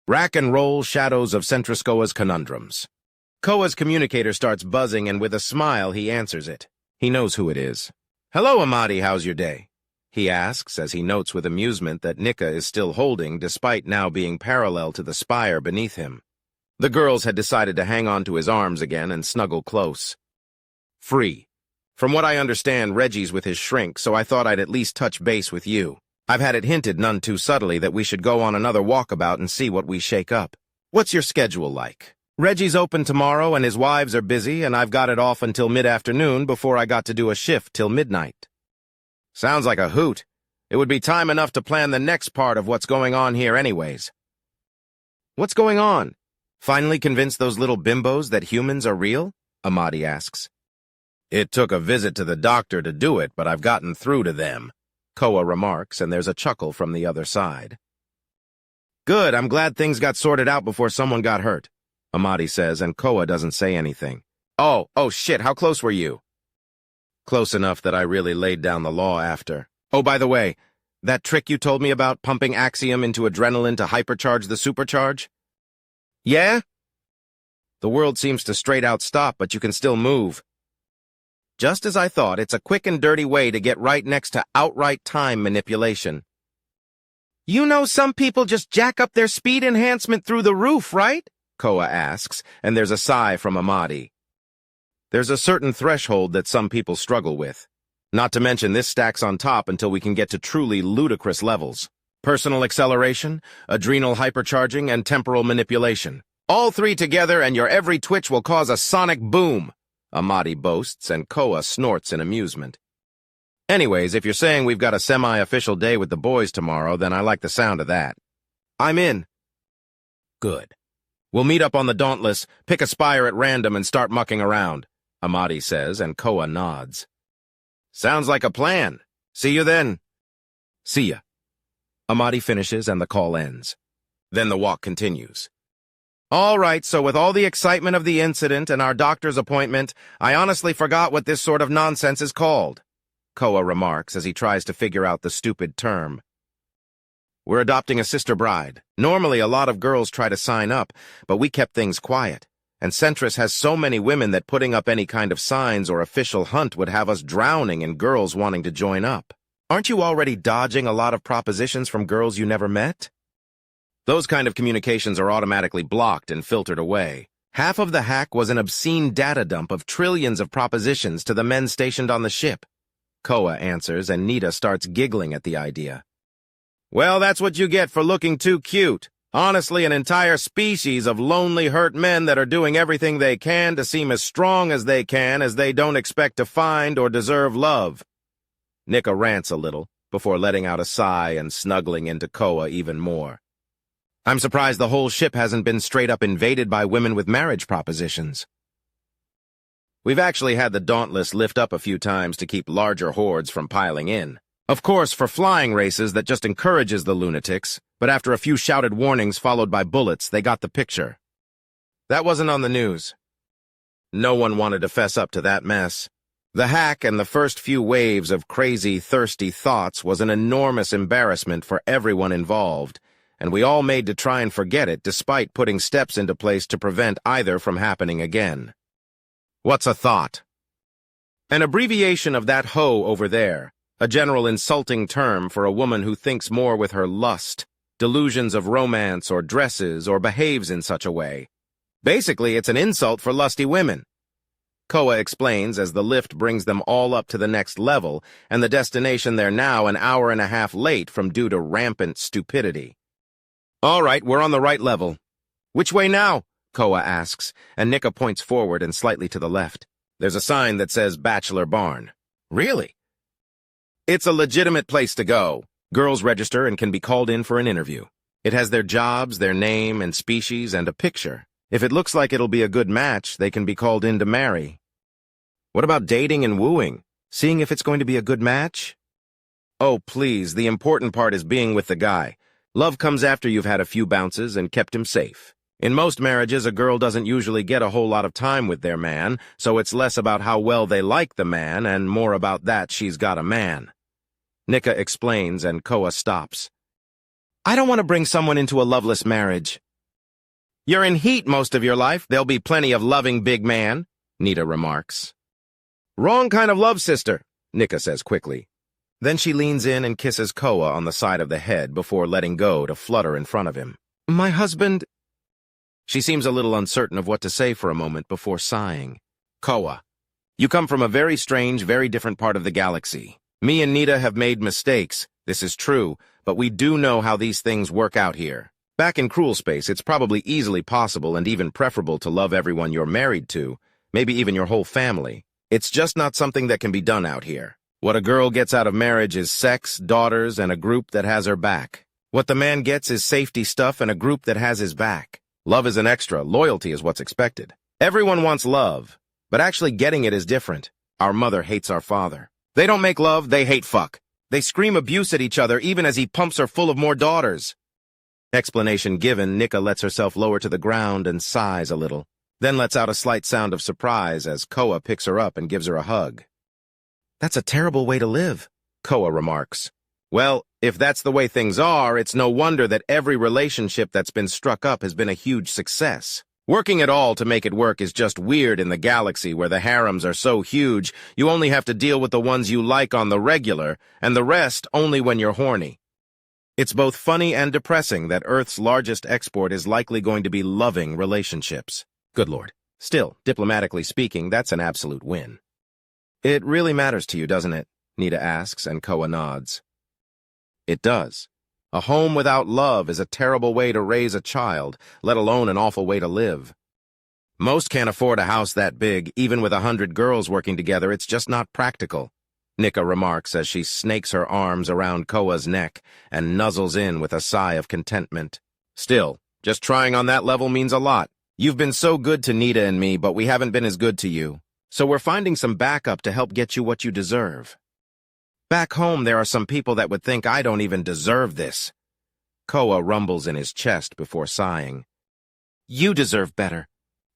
Rack and roll shadows of Centriscoa's conundrums. Koa's communicator starts buzzing, and with a smile, he answers it. He knows who it is. "Hello, Amadi, how's your day?" he asks as he notes with amusement that Nika is still holding, despite now being parallel to the spire beneath him. The girls had decided to hang on to his arms again and snuggle close. "Free. From what I understand, Reggie's with his shrink, so I thought I'd at least touch base with you. I've had it hinted none too subtly that we should go on another walkabout and see what we shake up. What's your schedule like? Reggie's open tomorrow and his wives are busy, and I've got it off until mid-afternoon before I got to do a shift till midnight." "Sounds like a hoot. It would be time enough to plan the next part of what's going on here anyways." "What's going on? Finally convince those little bimbos that humans are real?" Amadi asks. "It took a visit to the doctor to do it, but I've gotten through to them," Koa remarks, and there's a chuckle from the other side. "Good, I'm glad things got sorted out before someone got hurt," Amadi says, and Koa doesn't say anything. Oh shit, how close were you?" "Close enough that I really laid down the law after. Oh, by the way, that trick you told me about, pumping Axiom into adrenaline to hypercharge the supercharge?" "Yeah? The world seems to straight out stop, but you can still move." "Just as I thought, it's a quick and dirty way to get right next to outright time manipulation." "You know some people just jack up their speed enhancement through the roof, right?" Koa asks, and there's a sigh from Amadi. "There's a certain threshold that some people struggle with. Not to mention this stacks on top until we can get to truly ludicrous levels. Personal acceleration, adrenal hypercharging, and temporal manipulation. All three together and your every twitch will cause a sonic boom," Amadi boasts, and Koa snorts in amusement. "Anyways, if you're saying we've got a semi-official day with the boys tomorrow, then I like the sound of that." "I'm in." "Good. We'll meet up on the Dauntless, pick a spire at random, and start mucking around," Amadi says, and Koa nods. "Sounds like a plan. See you then." "See ya." Amadi finishes and the call ends. Then the walk continues. "All right, so with all the excitement of the incident and our doctor's appointment, I honestly forgot what this sort of nonsense is called," Koa remarks as he tries to figure out the stupid term. "We're adopting a sister bride. Normally, a lot of girls try to sign up, but we kept things quiet. And Centris has so many women that putting up any kind of signs or official hunt would have us drowning in girls wanting to join up. Aren't you already dodging a lot of propositions from girls you never met? Those kind of communications are automatically blocked and filtered away. Half of the hack was an obscene data dump of trillions of propositions to the men stationed on the ship." Koa answers, and Nita starts giggling at the idea. "Well, that's what you get for looking too cute. Honestly, an entire species of lonely, hurt men that are doing everything they can to seem as strong as they can, as they don't expect to find or deserve love." Nika rants a little, before letting out a sigh and snuggling into Koa even more. "I'm surprised the whole ship hasn't been straight-up invaded by women with marriage propositions." "We've actually had the Dauntless lift up a few times to keep larger hordes from piling in. Of course, for flying races, that just encourages the lunatics, but after a few shouted warnings followed by bullets, they got the picture. That wasn't on the news. No one wanted to fess up to that mess. The hack and the first few waves of crazy, thirsty thoughts was an enormous embarrassment for everyone involved, and we all made to try and forget it despite putting steps into place to prevent either from happening again." "What's a thought?" "An abbreviation of that hoe over there. A general insulting term for a woman who thinks more with her lust, delusions of romance or dresses, or behaves in such a way. Basically, it's an insult for lusty women," Koa explains as the lift brings them all up to the next level, and the destination they're now an hour and a half late from due to rampant stupidity. "All right, we're on the right level." "Which way now?" Koa asks, and Nika points forward and slightly to the left. There's a sign that says Bachelor Barn. "Really?" "It's a legitimate place to go. Girls register and can be called in for an interview. It has their jobs, their name and species, and a picture. If it looks like it'll be a good match, they can be called in to marry." "What about dating and wooing? Seeing if it's going to be a good match?" "Oh, please, the important part is being with the guy. Love comes after you've had a few bounces and kept him safe. In most marriages, a girl doesn't usually get a whole lot of time with their man, so it's less about how well they like the man and more about that she's got a man." Nika explains, and Koa stops. "I don't want to bring someone into a loveless marriage." You're in heat most of your life. There'll be plenty of loving big man, Nita remarks. Wrong kind of love, sister, Nika says quickly. Then she leans in and kisses Koa on the side of the head before letting go to flutter in front of him. My husband... She seems a little uncertain of what to say for a moment before sighing. Koa, you come from a very strange, very different part of the galaxy. Me and Nita have made mistakes, this is true, but we do know how these things work out here. Back in cruel space, it's probably easily possible and even preferable to love everyone you're married to, maybe even your whole family. It's just not something that can be done out here. What a girl gets out of marriage is sex, daughters, and a group that has her back. What the man gets is safety stuff and a group that has his back. Love is an extra, loyalty is what's expected. Everyone wants love, but actually getting it is different. Our mother hates our father. They don't make love, they hate fuck. They scream abuse at each other even as he pumps her full of more daughters. Explanation given, Nika lets herself lower to the ground and sighs a little, then lets out a slight sound of surprise as Koa picks her up and gives her a hug. That's a terrible way to live, Koa remarks. Well, if that's the way things are, it's no wonder that every relationship that's been struck up has been a huge success. Working at all to make it work is just weird in the galaxy where the harems are so huge, you only have to deal with the ones you like on the regular, and the rest only when you're horny. It's both funny and depressing that Earth's largest export is likely going to be loving relationships. Good Lord. Still, diplomatically speaking, that's an absolute win. It really matters to you, doesn't it? Nita asks, and Koa nods. It does. A home without love is a terrible way to raise a child, let alone an awful way to live. Most can't afford a house that big, even with 100 girls working together. It's just not practical, Nika remarks as she snakes her arms around Koa's neck and nuzzles in with a sigh of contentment. Still, just trying on that level means a lot. You've been so good to Nita and me, but we haven't been as good to you. So we're finding some backup to help get you what you deserve. Back home, there are some people that would think I don't even deserve this. Koa rumbles in his chest before sighing. You deserve better.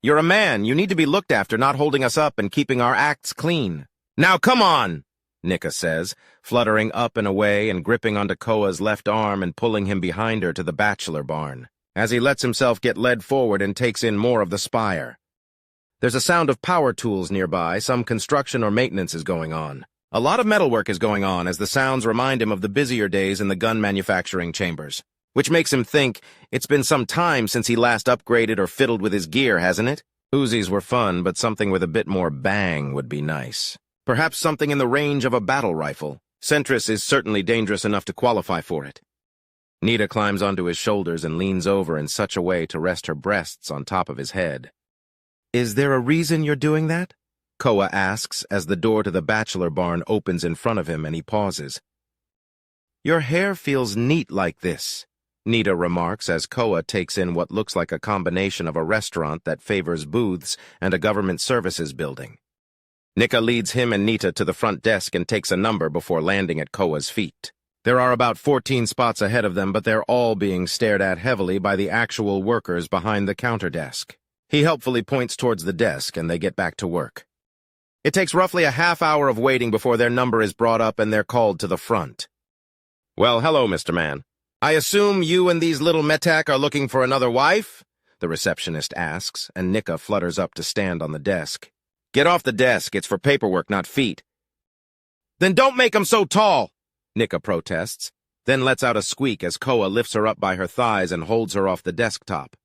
You're a man. You need to be looked after, not holding us up and keeping our acts clean. Now come on, Nika says, fluttering up and away and gripping onto Koa's left arm and pulling him behind her to the bachelor barn, as he lets himself get led forward and takes in more of the spire. There's a sound of power tools nearby. Some construction or maintenance is going on. A lot of metalwork is going on as the sounds remind him of the busier days in the gun manufacturing chambers, which makes him think it's been some time since he last upgraded or fiddled with his gear, hasn't it? Uzis were fun, but something with a bit more bang would be nice. Perhaps something in the range of a battle rifle. Centris is certainly dangerous enough to qualify for it. Nita climbs onto his shoulders and leans over in such a way to rest her breasts on top of his head. Is there a reason you're doing that? Koa asks as the door to the bachelor barn opens in front of him and he pauses. Your hair feels neat like this, Nita remarks as Koa takes in what looks like a combination of a restaurant that favors booths and a government services building. Nika leads him and Nita to the front desk and takes a number before landing at Koa's feet. There are about 14 spots ahead of them, but they're all being stared at heavily by the actual workers behind the counter desk. He helpfully points towards the desk and they get back to work. It takes roughly a half hour of waiting before their number is brought up and they're called to the front. Well, hello, Mr. Man. I assume you and these little metak are looking for another wife? The receptionist asks, and Nika flutters up to stand on the desk. Get off the desk. It's for paperwork, not feet. Then don't make 'em so tall, Nika protests, then lets out a squeak as Koa lifts her up by her thighs and holds her off the desktop.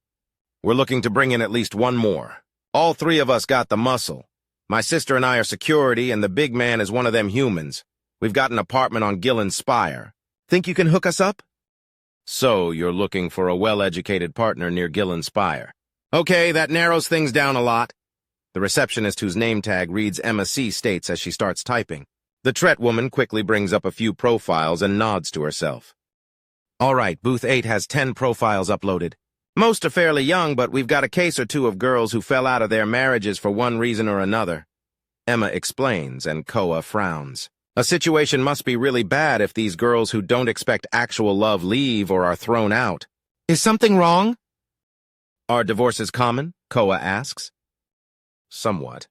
We're looking to bring in at least one more. All three of us got the muscle. My sister and I are security, and the big man is one of them humans. We've got an apartment on Gillen Spire. Think you can hook us up? So, you're looking for a well-educated partner near Gillen Spire. Okay, that narrows things down a lot. The receptionist whose name tag reads Emma C. states as she starts typing. The Tret woman quickly brings up a few profiles and nods to herself. All right, Booth 8 has 10 profiles uploaded. Most are fairly young, but we've got a case or two of girls who fell out of their marriages for one reason or another. Emma explains, and Koa frowns. A situation must be really bad if these girls who don't expect actual love leave or are thrown out. Is something wrong? Are divorces common? Koa asks. Somewhat.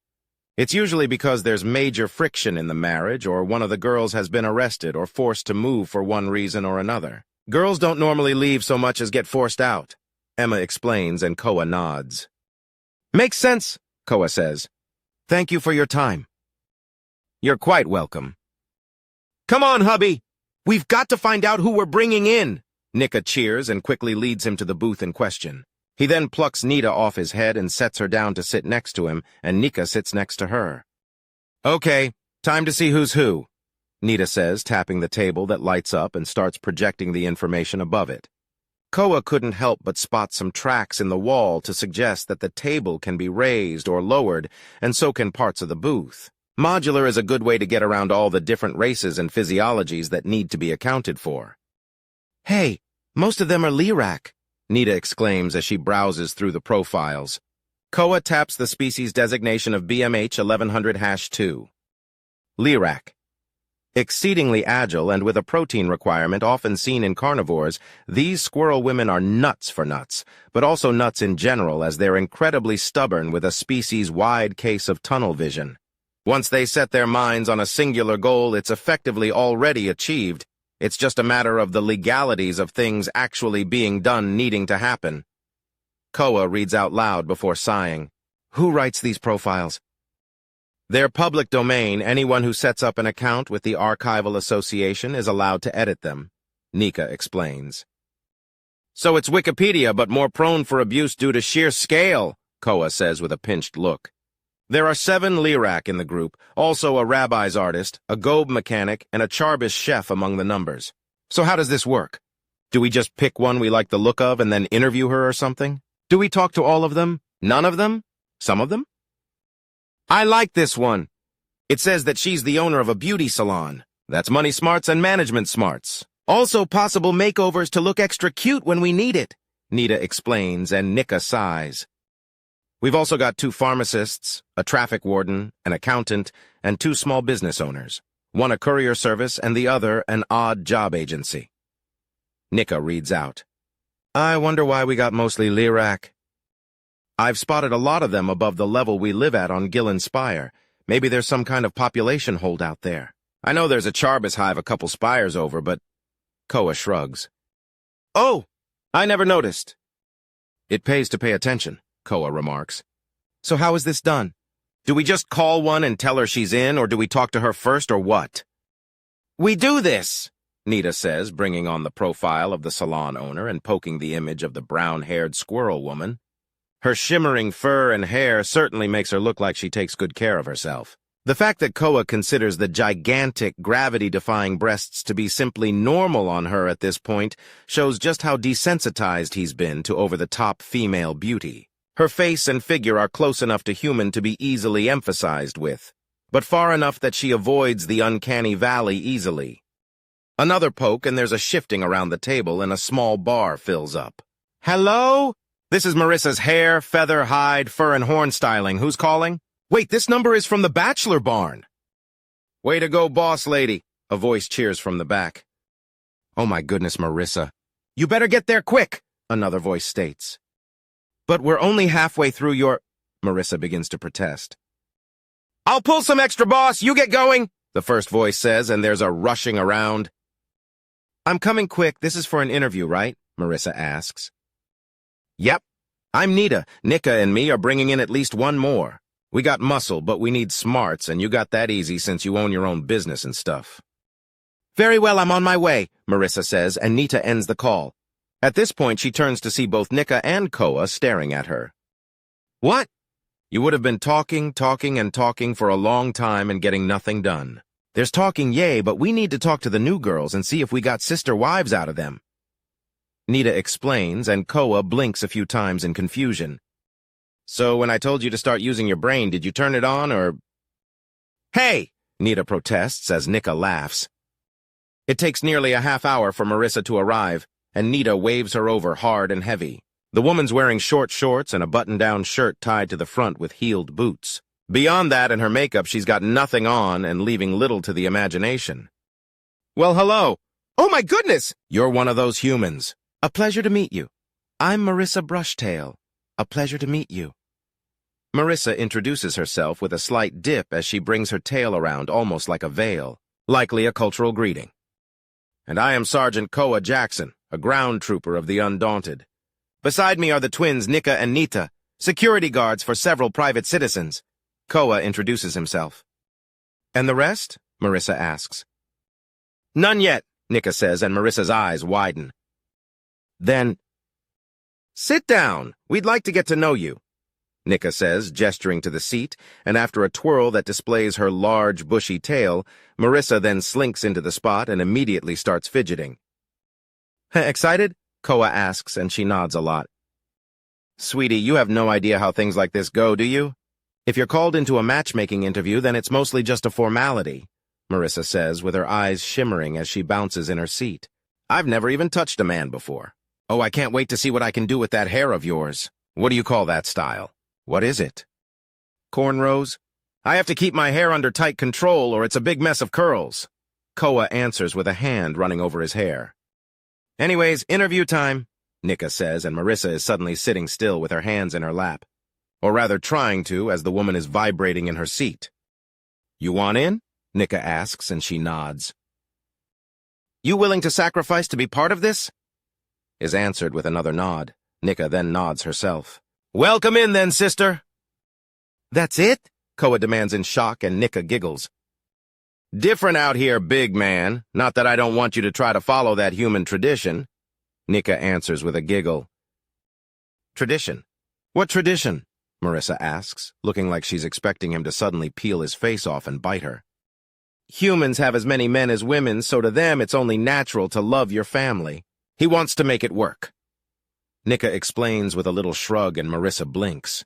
It's usually because there's major friction in the marriage or one of the girls has been arrested or forced to move for one reason or another. Girls don't normally leave so much as get forced out. Emma explains and Koa nods. Makes sense, Koa says. Thank you for your time. You're quite welcome. Come on, hubby! We've got to find out who we're bringing in! Nika cheers and quickly leads him to the booth in question. He then plucks Nita off his head and sets her down to sit next to him, and Nika sits next to her. Okay, time to see who's who, Nita says, tapping the table that lights up and starts projecting the information above it. Koa couldn't help but spot some tracks in the wall to suggest that the table can be raised or lowered, and so can parts of the booth. Modular is a good way to get around all the different races and physiologies that need to be accounted for. Hey, most of them are Lirak, Nita exclaims as she browses through the profiles. Koa taps the species designation of BMH 1100-2. Lirak. Exceedingly agile and with a protein requirement often seen in carnivores, these squirrel women are nuts for nuts, but also nuts in general as they're incredibly stubborn with a species-wide case of tunnel vision. Once they set their minds on a singular goal, it's effectively already achieved. It's just a matter of the legalities of things actually being done needing to happen. Koa reads out loud before sighing. Who writes these profiles? They're public domain. Anyone who sets up an account with the Archival Association is allowed to edit them, Nika explains. So it's Wikipedia, but more prone for abuse due to sheer scale, Koa says with a pinched look. There are 7 Lirak in the group, also a rabbi's artist, a gobe mechanic, and a Charbish chef among the numbers. So how does this work? Do we just pick one we like the look of and then interview her or something? Do we talk to all of them? None of them? Some of them? I like this one. It says that she's the owner of a beauty salon. That's money smarts and management smarts. Also possible makeovers to look extra cute when we need it, Nita explains and Nika sighs. We've also got 2 pharmacists, a traffic warden, an accountant, and 2 small business owners. One a courier service and the other an odd job agency. Nika reads out. I wonder why we got mostly Lirak. I've spotted a lot of them above the level we live at on Gillen Spire. Maybe there's some kind of population holdout there. I know there's a Charbis hive a couple spires over, but... Koa shrugs. Oh, I never noticed. It pays to pay attention, Koa remarks. So how is this done? Do we just call one and tell her she's in, or do we talk to her first, or what? We do this, Nita says, bringing on the profile of the salon owner and poking the image of the brown-haired squirrel woman. Her shimmering fur and hair certainly makes her look like she takes good care of herself. The fact that Koa considers the gigantic, gravity-defying breasts to be simply normal on her at this point shows just how desensitized he's been to over-the-top female beauty. Her face and figure are close enough to human to be easily emphasized with, but far enough that she avoids the uncanny valley easily. Another poke and there's a shifting around the table and a small bar fills up. Hello? This is Marissa's hair, feather, hide, fur, and horn styling. Who's calling? Wait, this number is from the Bachelor Barn. Way to go, boss lady, a voice cheers from the back. Oh my goodness, Marissa. You better get there quick, another voice states. But we're only halfway through your... Marissa begins to protest. I'll pull some extra, boss. You get going, the first voice says, and there's a rushing around. I'm coming quick. This is for an interview, right? Marissa asks. Yep. I'm Nita. Nika and me are bringing in at least one more. We got muscle, but we need smarts, and you got that easy since you own your own business and stuff. Very well, I'm on my way, Marissa says, and Nita ends the call. At this point, she turns to see both Nika and Koa staring at her. What? You would have been talking for a long time and getting nothing done. There's talking, yay, but we need to talk to the new girls and see if we got sister wives out of them. Nita explains, and Koa blinks a few times in confusion. So when I told you to start using your brain, did you turn it on, or... Hey! Nita protests as Nika laughs. It takes nearly a half hour for Marissa to arrive, and Nita waves her over hard and heavy. The woman's wearing short shorts and a button-down shirt tied to the front with heeled boots. Beyond that and her makeup, she's got nothing on and leaving little to the imagination. Well, hello. Oh my goodness! You're one of those humans. A pleasure to meet you. I'm Marissa Brushtail. A pleasure to meet you. Marissa introduces herself with a slight dip as she brings her tail around almost like a veil, likely a cultural greeting. And I am Sergeant Koa Jackson, a ground trooper of the Undaunted. Beside me are the twins Nika and Nita, security guards for several private citizens. Koa introduces himself. And the rest? Marissa asks. None yet, Nika says, and Marissa's eyes widen. Then, sit down. We'd like to get to know you, Nika says, gesturing to the seat, and after a twirl that displays her large, bushy tail, Marissa then slinks into the spot and immediately starts fidgeting. Excited? Koa asks, and she nods a lot. Sweetie, you have no idea how things like this go, do you? If you're called into a matchmaking interview, then it's mostly just a formality, Marissa says, with her eyes shimmering as she bounces in her seat. I've never even touched a man before. Oh, I can't wait to see what I can do with that hair of yours. What do you call that style? What is it? Cornrows? I have to keep my hair under tight control or it's a big mess of curls. Koa answers with a hand running over his hair. Anyways, interview time, Nika says, and Marissa is suddenly sitting still with her hands in her lap. Or rather trying to, as the woman is vibrating in her seat. You want in? Nika asks, and she nods. You willing to sacrifice to be part of this? Is answered with another nod. Nika then nods herself. Welcome in then, sister. That's it? Koa demands in shock, and Nika giggles. Different out here, big man. Not that I don't want you to try to follow that human tradition. Nika answers with a giggle. Tradition? What tradition? Marissa asks, looking like she's expecting him to suddenly peel his face off and bite her. Humans have as many men as women, so to them it's only natural to love your family. He wants to make it work. Nika explains with a little shrug, and Marissa blinks.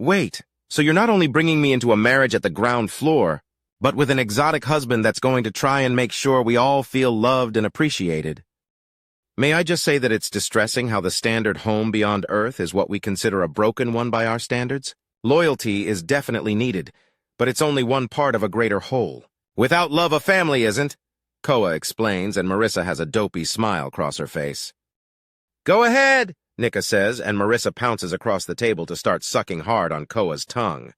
Wait, so you're not only bringing me into a marriage at the ground floor, but with an exotic husband that's going to try and make sure we all feel loved and appreciated. May I just say that it's distressing how the standard home beyond Earth is what we consider a broken one by our standards? Loyalty is definitely needed, but it's only one part of a greater whole. Without love, a family isn't, Koa explains, and Marissa has a dopey smile cross her face. Go ahead, Nika says, and Marissa pounces across the table to start sucking hard on Koa's tongue.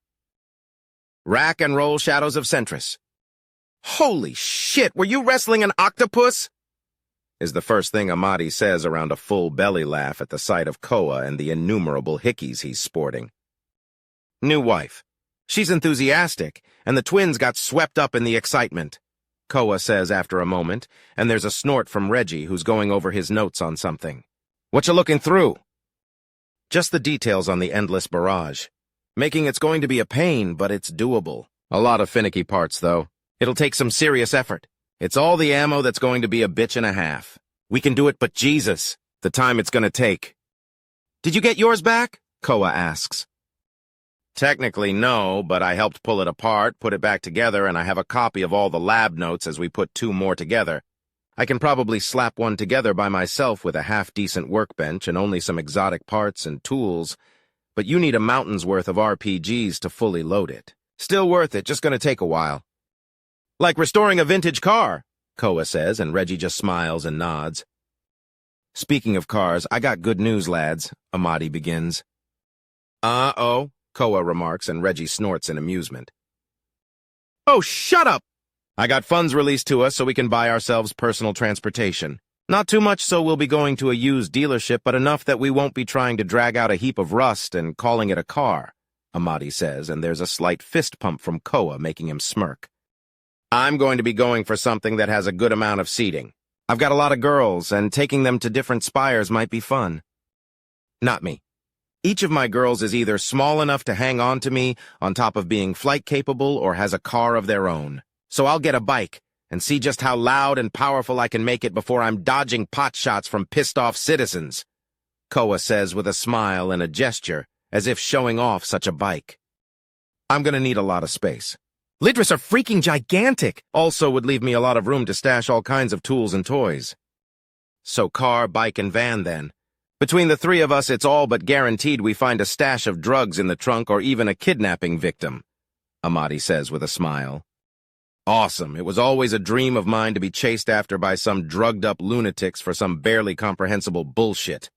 Rack and roll shadows of Centris. Holy shit, were you wrestling an octopus? Is the first thing Amadi says around a full belly laugh at the sight of Koa and the innumerable hickeys he's sporting. New wife. She's enthusiastic, and the twins got swept up in the excitement, Koa says after a moment, and there's a snort from Reggie, who's going over his notes on something. What you looking through? Just the details on the endless barrage. Making it's going to be a pain, but it's doable. A lot of finicky parts, though. It'll take some serious effort. It's all the ammo that's going to be a bitch and a half. We can do it, but Jesus, the time it's gonna take. Did you get yours back? Koa asks. Technically, no, but I helped pull it apart, put it back together, and I have a copy of all the lab notes as we put two more together. I can probably slap one together by myself with a half-decent workbench and only some exotic parts and tools, but you need a mountain's worth of RPGs to fully load it. Still worth it, just gonna take a while. Like restoring a vintage car, Koa says, and Reggie just smiles and nods. Speaking of cars, I got good news, lads, Amadi begins. Uh-oh, Koa remarks, and Reggie snorts in amusement. Oh, shut up! I got funds released to us so we can buy ourselves personal transportation. Not too much so we'll be going to a used dealership, but enough that we won't be trying to drag out a heap of rust and calling it a car, Amadi says, and there's a slight fist pump from Koa making him smirk. I'm going to be going for something that has a good amount of seating. I've got a lot of girls, and taking them to different spires might be fun. Not me. Each of my girls is either small enough to hang on to me on top of being flight-capable or has a car of their own. So I'll get a bike and see just how loud and powerful I can make it before I'm dodging pot shots from pissed-off citizens, Koa says with a smile and a gesture, as if showing off such a bike. I'm gonna need a lot of space. Lidris are freaking gigantic, also would leave me a lot of room to stash all kinds of tools and toys. So car, bike, and van, then. Between the three of us, it's all but guaranteed we find a stash of drugs in the trunk or even a kidnapping victim, Amadi says with a smile. Awesome. It was always a dream of mine to be chased after by some drugged-up lunatics for some barely comprehensible bullshit.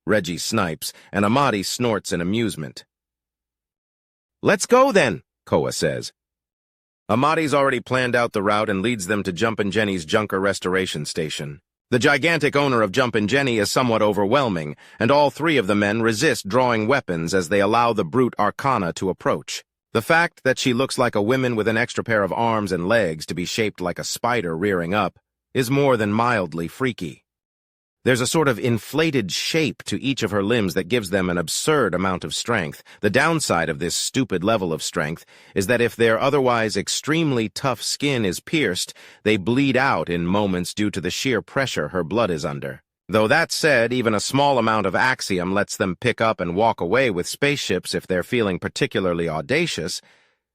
Reggie snipes, and Amadi snorts in amusement. Let's go, then, Koa says. Amadi's already planned out the route and leads them to Jumpin' Jenny's Junker Restoration Station. The gigantic owner of Jumpin' Jenny is somewhat overwhelming, and all three of the men resist drawing weapons as they allow the brute Arcana to approach. The fact that she looks like a woman with an extra pair of arms and legs to be shaped like a spider rearing up is more than mildly freaky. There's a sort of inflated shape to each of her limbs that gives them an absurd amount of strength. The downside of this stupid level of strength is that if their otherwise extremely tough skin is pierced, they bleed out in moments due to the sheer pressure her blood is under. Though that said, even a small amount of axiom lets them pick up and walk away with spaceships if they're feeling particularly audacious.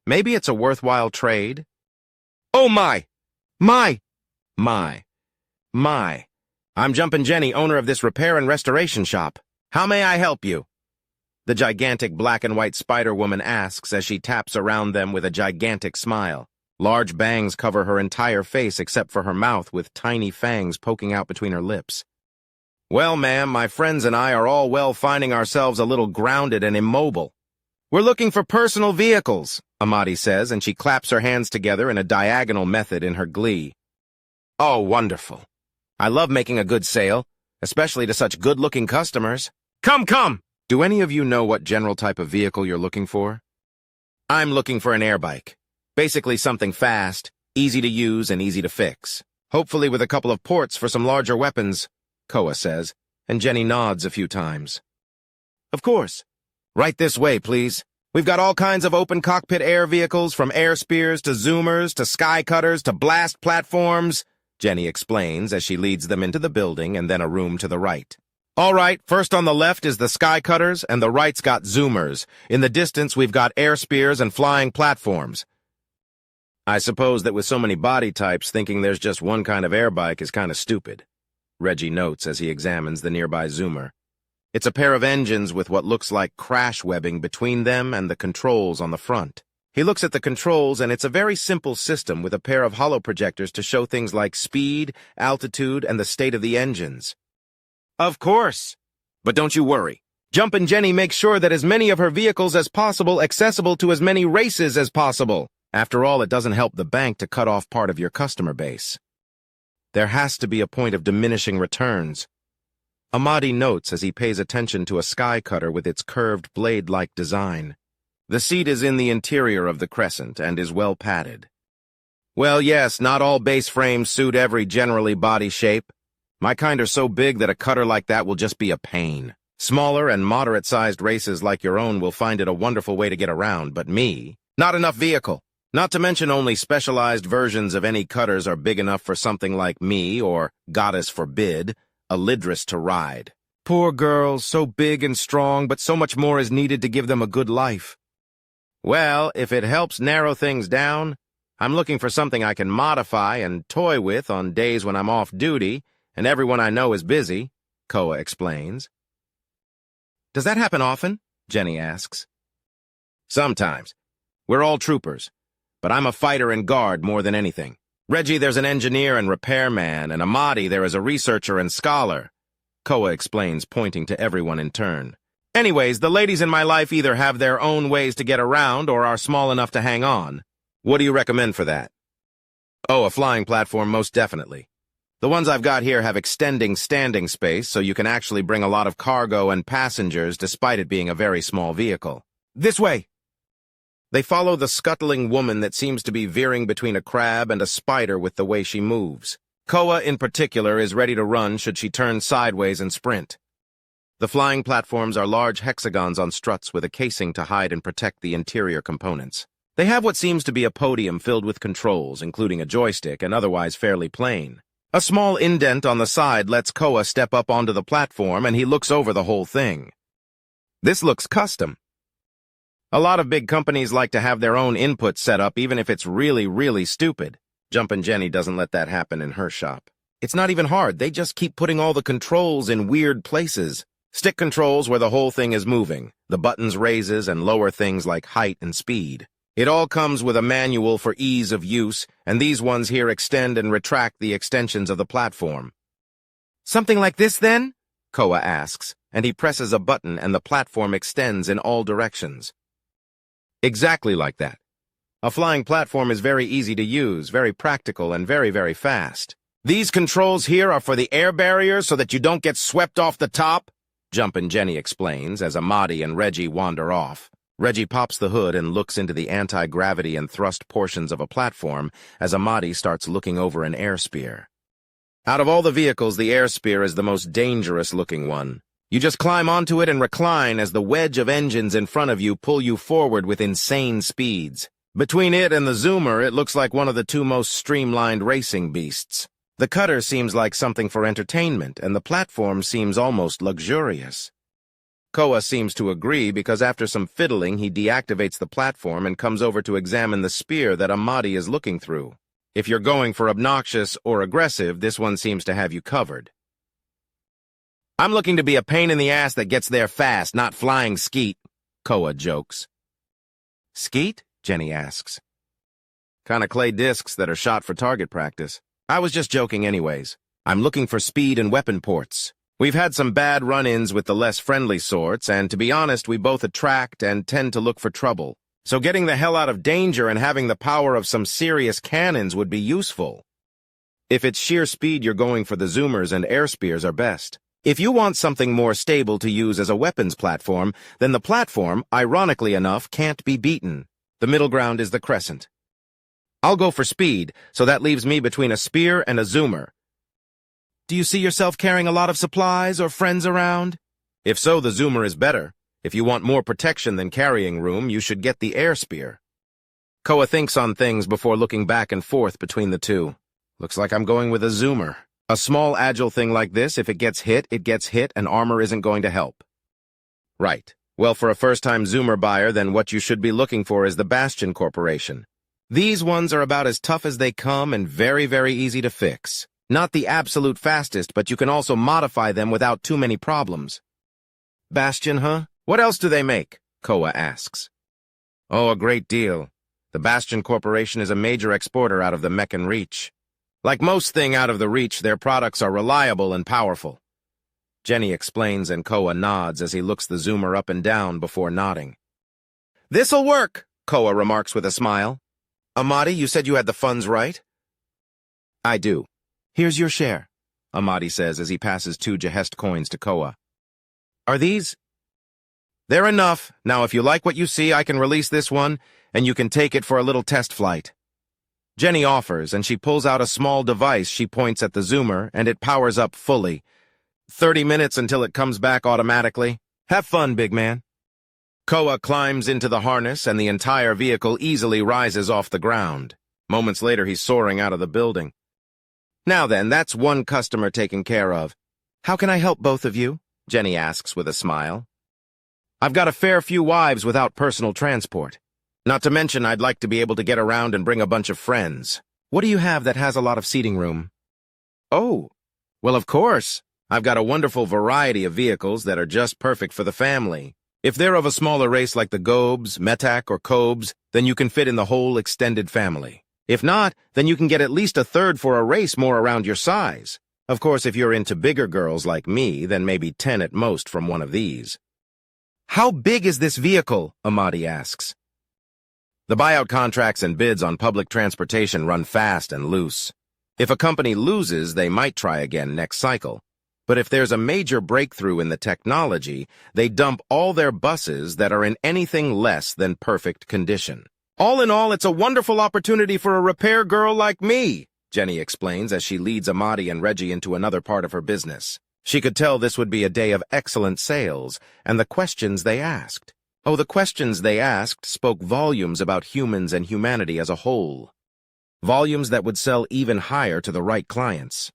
Maybe it's a worthwhile trade? Oh my! My! I'm Jumpin' Jenny, owner of this repair and restoration shop. How may I help you? The gigantic black and white Spider-Woman asks as she taps around them with a gigantic smile. Large bangs cover her entire face except for her mouth with tiny fangs poking out between her lips. Well, ma'am, my friends and I are all well finding ourselves a little grounded and immobile. We're looking for personal vehicles, Amadi says, and she claps her hands together in a diagonal method in her glee. Oh, wonderful. I love making a good sale, especially to such good-looking customers. Come! Do any of you know what general type of vehicle you're looking for? I'm looking for an air bike. Basically something fast, easy to use, and easy to fix. Hopefully with a couple of ports for some larger weapons, Koa says, and Jenny nods a few times. Of course. Right this way, please. We've got all kinds of open cockpit air vehicles, from air spears to zoomers to sky cutters to blast platforms, Jenny explains as she leads them into the building and then a room to the right. All right, first on the left is the sky cutters and the right's got zoomers. In the distance, we've got air spears and flying platforms. I suppose that with so many body types, thinking there's just one kind of air bike is kind of stupid, Reggie notes as he examines the nearby zoomer. It's a pair of engines with what looks like crash webbing between them and the controls on the front. He looks at the controls, and it's a very simple system with a pair of holo projectors to show things like speed, altitude, and the state of the engines. Of course. But don't you worry. Jumpin' Jenny makes sure that as many of her vehicles as possible accessible to as many races as possible. After all, it doesn't help the bank to cut off part of your customer base. There has to be a point of diminishing returns. Amadi notes as he pays attention to a sky cutter with its curved blade-like design. The seat is in the interior of the crescent and is well padded. Well, yes, not all base frames suit every generally body shape. My kind are so big that a cutter like that will just be a pain. Smaller and moderate-sized races like your own will find it a wonderful way to get around, but me, not enough vehicle. Not to mention only specialized versions of any cutters are big enough for something like me, or, goddess forbid, a Lidris to ride. Poor girls, so big and strong, but so much more is needed to give them a good life. Well, if it helps narrow things down, I'm looking for something I can modify and toy with on days when I'm off duty and everyone I know is busy, Koa explains. Does that happen often? Jenny asks. Sometimes. We're all troopers, but I'm a fighter and guard more than anything. Reggie, there's an engineer and repairman, and Amadi, there is a researcher and scholar, Koa explains, pointing to everyone in turn. Anyways, the ladies in my life either have their own ways to get around or are small enough to hang on. What do you recommend for that? Oh, a flying platform, most definitely. The ones I've got here have extending standing space, so you can actually bring a lot of cargo and passengers despite it being a very small vehicle. This way! They follow the scuttling woman that seems to be veering between a crab and a spider with the way she moves. Koa, in particular, is ready to run should she turn sideways and sprint. The flying platforms are large hexagons on struts with a casing to hide and protect the interior components. They have what seems to be a podium filled with controls, including a joystick, and otherwise fairly plain. A small indent on the side lets Koa step up onto the platform, and he looks over the whole thing. This looks custom. A lot of big companies like to have their own input set up, even if it's really, really stupid. Jumpin' Jenny doesn't let that happen in her shop. It's not even hard, they just keep putting all the controls in weird places. Stick controls where the whole thing is moving. The buttons raises and lower things like height and speed. It all comes with a manual for ease of use, and these ones here extend and retract the extensions of the platform. Something like this, then? Koa asks, and he presses a button and the platform extends in all directions. Exactly like that. A flying platform is very easy to use, very practical, and very, very fast. These controls here are for the air barriers so that you don't get swept off the top, Jumpin' Jenny explains as Amadi and Reggie wander off. Reggie pops the hood and looks into the anti-gravity and thrust portions of a platform as Amadi starts looking over an air spear. Out of all the vehicles, the air spear is the most dangerous-looking one. You just climb onto it and recline as the wedge of engines in front of you pull you forward with insane speeds. Between it and the Zoomer, it looks like one of the two most streamlined racing beasts. The cutter seems like something for entertainment, and the platform seems almost luxurious. Koa seems to agree because after some fiddling, he deactivates the platform and comes over to examine the spear that Amadi is looking through. If you're going for obnoxious or aggressive, this one seems to have you covered. I'm looking to be a pain in the ass that gets there fast, not flying skeet, Koa jokes. Skeet? Jenny asks. Kinda clay discs that are shot for target practice. I was just joking anyways. I'm looking for speed and weapon ports. We've had some bad run-ins with the less friendly sorts, and to be honest, we both attract and tend to look for trouble. So getting the hell out of danger and having the power of some serious cannons would be useful. If it's sheer speed, you're going for the Zoomers and air spears are best. If you want something more stable to use as a weapons platform, then the platform, ironically enough, can't be beaten. The middle ground is the crescent. I'll go for speed, so that leaves me between a spear and a Zoomer. Do you see yourself carrying a lot of supplies or friends around? If so, the Zoomer is better. If you want more protection than carrying room, you should get the air spear. Koa thinks on things before looking back and forth between the two. Looks like I'm going with a Zoomer. A small, agile thing like this, if it gets hit, and armor isn't going to help. Right. Well, for a first-time Zoomer buyer, then what you should be looking for is the Bastion Corporation. These ones are about as tough as they come and very, very easy to fix. Not the absolute fastest, but you can also modify them without too many problems. Bastion, huh? What else do they make? Koa asks. Oh, a great deal. The Bastion Corporation is a major exporter out of the Meccan Reach. Like most thing out of the Reach, their products are reliable and powerful. Jenny explains and Koa nods as he looks the Zoomer up and down before nodding. This'll work, Koa remarks with a smile. Amadi, you said you had the funds, right? I do. Here's your share, Amadi says as he passes 2 Jehest coins to Koa. Are these? They're enough. Now, if you like what you see, I can release this one, and you can take it for a little test flight. Jenny offers, and she pulls out a small device. She points at the Zoomer, and it powers up fully. 30 minutes until it comes back automatically. Have fun, big man. Koa climbs into the harness, and the entire vehicle easily rises off the ground. Moments later, he's soaring out of the building. Now then, that's one customer taken care of. How can I help both of you? Jenny asks with a smile. I've got a fair few wives without personal transport. Not to mention, I'd like to be able to get around and bring a bunch of friends. What do you have that has a lot of seating room? Oh, well, of course. I've got a wonderful variety of vehicles that are just perfect for the family. If they're of a smaller race like the Gobes, Metak, or Cobes, then you can fit in the whole extended family. If not, then you can get at least a third for a race more around your size. Of course, if you're into bigger girls like me, then maybe 10 at most from one of these. How big is this vehicle? Amadi asks. The buyout contracts and bids on public transportation run fast and loose. If a company loses, they might try again next cycle. But if there's a major breakthrough in the technology, they dump all their buses that are in anything less than perfect condition. All in all, it's a wonderful opportunity for a repair girl like me, Jenny explains as she leads Amadi and Reggie into another part of her business. She could tell this would be a day of excellent sales, and the questions they asked. Oh, the questions they asked spoke volumes about humans and humanity as a whole. Volumes that would sell even higher to the right clients.